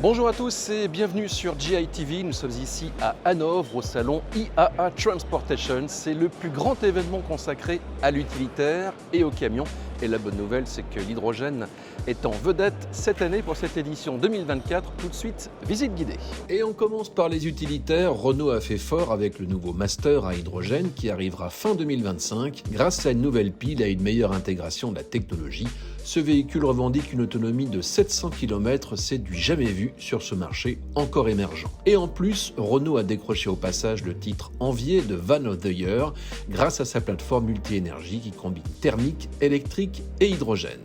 Bonjour à tous et bienvenue sur GITV. Nous sommes ici à Hanovre au salon IAA Transportation. C'est le plus grand événement consacré à l'utilitaire et aux camions. Et la bonne nouvelle, c'est que l'hydrogène est en vedette cette année pour cette édition 2024. Tout de suite, visite guidée. Et on commence par les utilitaires. Renault a fait fort avec le nouveau Master à hydrogène qui arrivera fin 2025 grâce à une nouvelle pile et à une meilleure intégration de la technologie. Ce véhicule revendique une autonomie de 700 km, c'est du jamais vu sur ce marché encore émergent. Et en plus, Renault a décroché au passage le titre envié de Van of the Year grâce à sa plateforme multi-énergie qui combine thermique, électrique et hydrogène.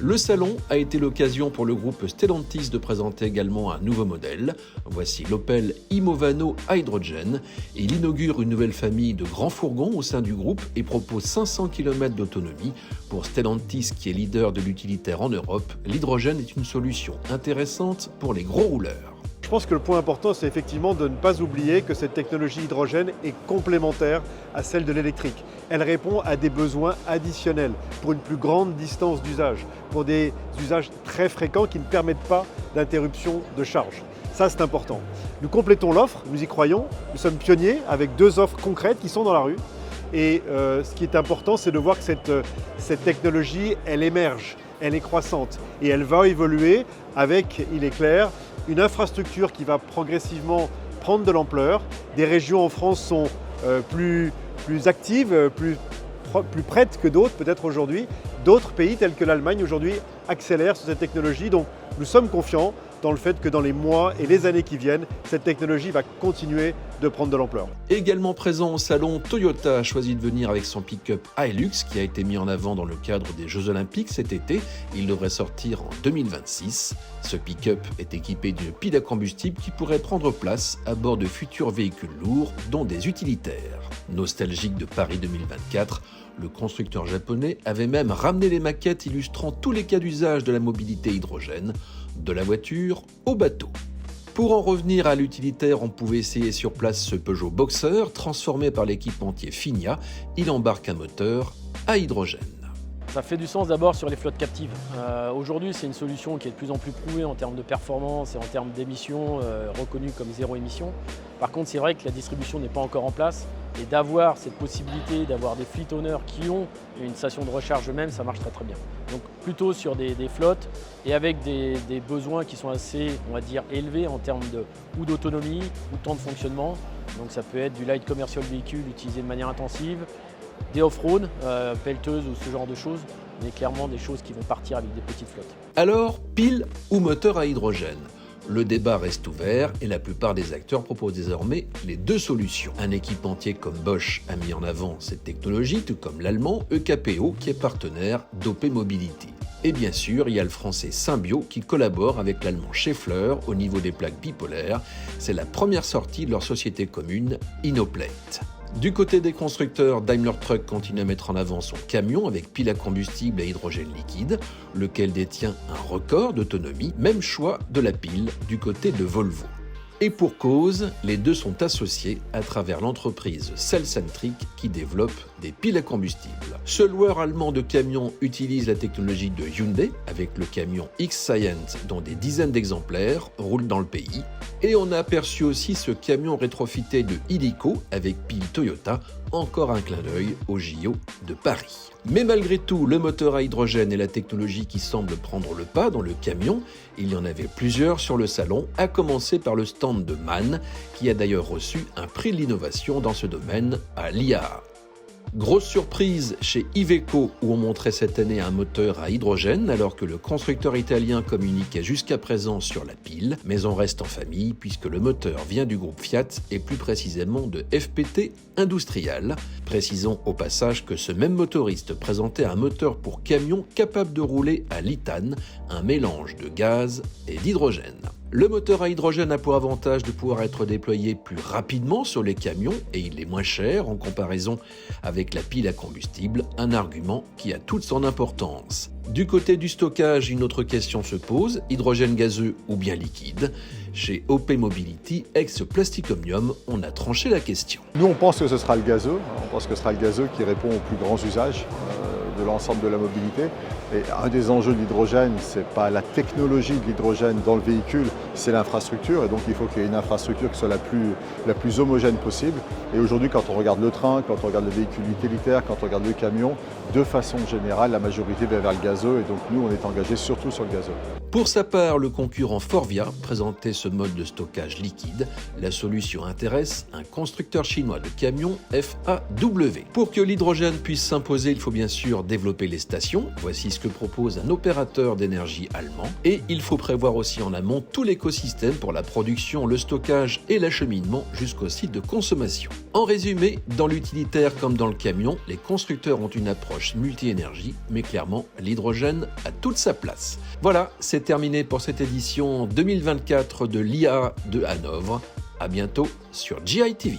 Le salon a été l'occasion pour le groupe Stellantis de présenter également un nouveau modèle. Voici l'Opel Imovano Hydrogen. Il inaugure une nouvelle famille de grands fourgons au sein du groupe et propose 500 km d'autonomie. Pour Stellantis, qui est leader de l'utilitaire en Europe, l'hydrogène est une solution intéressante pour les gros rouleurs. Je pense que le point important, c'est effectivement de ne pas oublier que cette technologie hydrogène est complémentaire à celle de l'électrique. Elle répond à des besoins additionnels pour une plus grande distance d'usage, pour des usages très fréquents qui ne permettent pas d'interruption de charge. Ça, c'est important. Nous complétons l'offre, nous y croyons. Nous sommes pionniers avec 2 offres concrètes qui sont dans la rue. Et ce qui est important, c'est de voir que cette technologie, elle émerge, elle est croissante et elle va évoluer avec, il est clair, une infrastructure qui va progressivement prendre de l'ampleur. Des régions en France sont plus actives, plus prêtes que d'autres peut-être aujourd'hui. D'autres pays tels que l'Allemagne aujourd'hui accélèrent sur cette technologie. Donc nous sommes confiants dans le fait que dans les mois et les années qui viennent, cette technologie va continuer de prendre de l'ampleur. Également présent au salon, Toyota a choisi de venir avec son pick-up Hilux qui a été mis en avant dans le cadre des Jeux Olympiques cet été. Il devrait sortir en 2026. Ce pick-up est équipé d'une pile à combustible qui pourrait prendre place à bord de futurs véhicules lourds, dont des utilitaires. Nostalgique de Paris 2024, le constructeur japonais avait même ramené les maquettes illustrant tous les cas d'usage de la mobilité hydrogène, de la voiture au bateau. Pour en revenir à l'utilitaire, on pouvait essayer sur place ce Peugeot Boxer, transformé par l'équipementier Finia. Il embarque un moteur à hydrogène. Ça fait du sens d'abord sur les flottes captives. Aujourd'hui, c'est une solution qui est de plus en plus prouvée en termes de performance et en termes d'émissions, reconnue comme zéro émission. Par contre, c'est vrai que la distribution n'est pas encore en place et d'avoir cette possibilité d'avoir des fleet owners qui ont une station de recharge eux-mêmes, ça marche très très bien. Donc plutôt sur des flottes et avec des besoins qui sont assez, on va dire, élevés en termes ou d'autonomie ou de temps de fonctionnement. Donc ça peut être du light commercial véhicule utilisé de manière intensive, des off-road, pelleteuses ou ce genre de choses, mais clairement des choses qui vont partir avec des petites flottes. Alors, pile ou moteur à hydrogène ? Le débat reste ouvert et la plupart des acteurs proposent désormais les 2 solutions. Un équipementier comme Bosch a mis en avant cette technologie, tout comme l'allemand EKPO qui est partenaire d'OP Mobility. Et bien sûr, il y a le français Symbio qui collabore avec l'allemand Schaeffler au niveau des plaques bipolaires. C'est la première sortie de leur société commune Inoplate. Du côté des constructeurs, Daimler Truck continue à mettre en avant son camion avec pile à combustible et hydrogène liquide, lequel détient un record d'autonomie, même choix de la pile du côté de Volvo. Et pour cause, les deux sont associés à travers l'entreprise Cellcentric qui développe des piles à combustible. Ce loueur allemand de camions utilise la technologie de Hyundai avec le camion X-Science dont des dizaines d'exemplaires roulent dans le pays. Et on a aperçu aussi ce camion rétrofité de Illico avec pile Toyota, encore un clin d'œil au JO de Paris. Mais malgré tout, le moteur à hydrogène est la technologie qui semble prendre le pas dans le camion. Il y en avait plusieurs sur le salon, à commencer par le stand de MAN, qui a d'ailleurs reçu un prix de l'innovation dans ce domaine à l'IAA. Grosse surprise chez Iveco où on montrait cette année un moteur à hydrogène alors que le constructeur italien communiquait jusqu'à présent sur la pile, mais on reste en famille puisque le moteur vient du groupe Fiat et plus précisément de FPT Industrial. Précisons au passage que ce même motoriste présentait un moteur pour camion capable de rouler à l'ithane, un mélange de gaz et d'hydrogène. Le moteur à hydrogène a pour avantage de pouvoir être déployé plus rapidement sur les camions et il est moins cher en comparaison avec la pile à combustible, un argument qui a toute son importance. Du côté du stockage, une autre question se pose, hydrogène gazeux ou bien liquide ? Chez OP Mobility, ex-Plastic Omnium, on a tranché la question. Nous, on pense que ce sera le gazeux. On pense que ce sera le gazeux qui répond aux plus grands usages de l'ensemble de la mobilité. Et un des enjeux de l'hydrogène, ce n'est pas la technologie de l'hydrogène dans le véhicule, c'est l'infrastructure. Et donc il faut qu'il y ait une infrastructure qui soit la plus homogène possible. Et aujourd'hui, quand on regarde le train, quand on regarde le véhicule utilitaire, quand on regarde le camion, de façon générale, la majorité va vers le gazeux. Et donc nous, on est engagés surtout sur le gazeux. Pour sa part, le concurrent Forvia présentait ce mode de stockage liquide. La solution intéresse un constructeur chinois de camions, FAW. Pour que l'hydrogène puisse s'imposer, il faut bien sûr développer les stations. Voici ce que propose un opérateur d'énergie allemand. Et il faut prévoir aussi en amont tout l'écosystème pour la production, le stockage et l'acheminement jusqu'au site de consommation. En résumé, dans l'utilitaire comme dans le camion, les constructeurs ont une approche multi-énergie, mais clairement, l'hydrogène a toute sa place. Voilà, c'est terminé pour cette édition 2024 de l'IA de Hanovre. À bientôt sur GITV.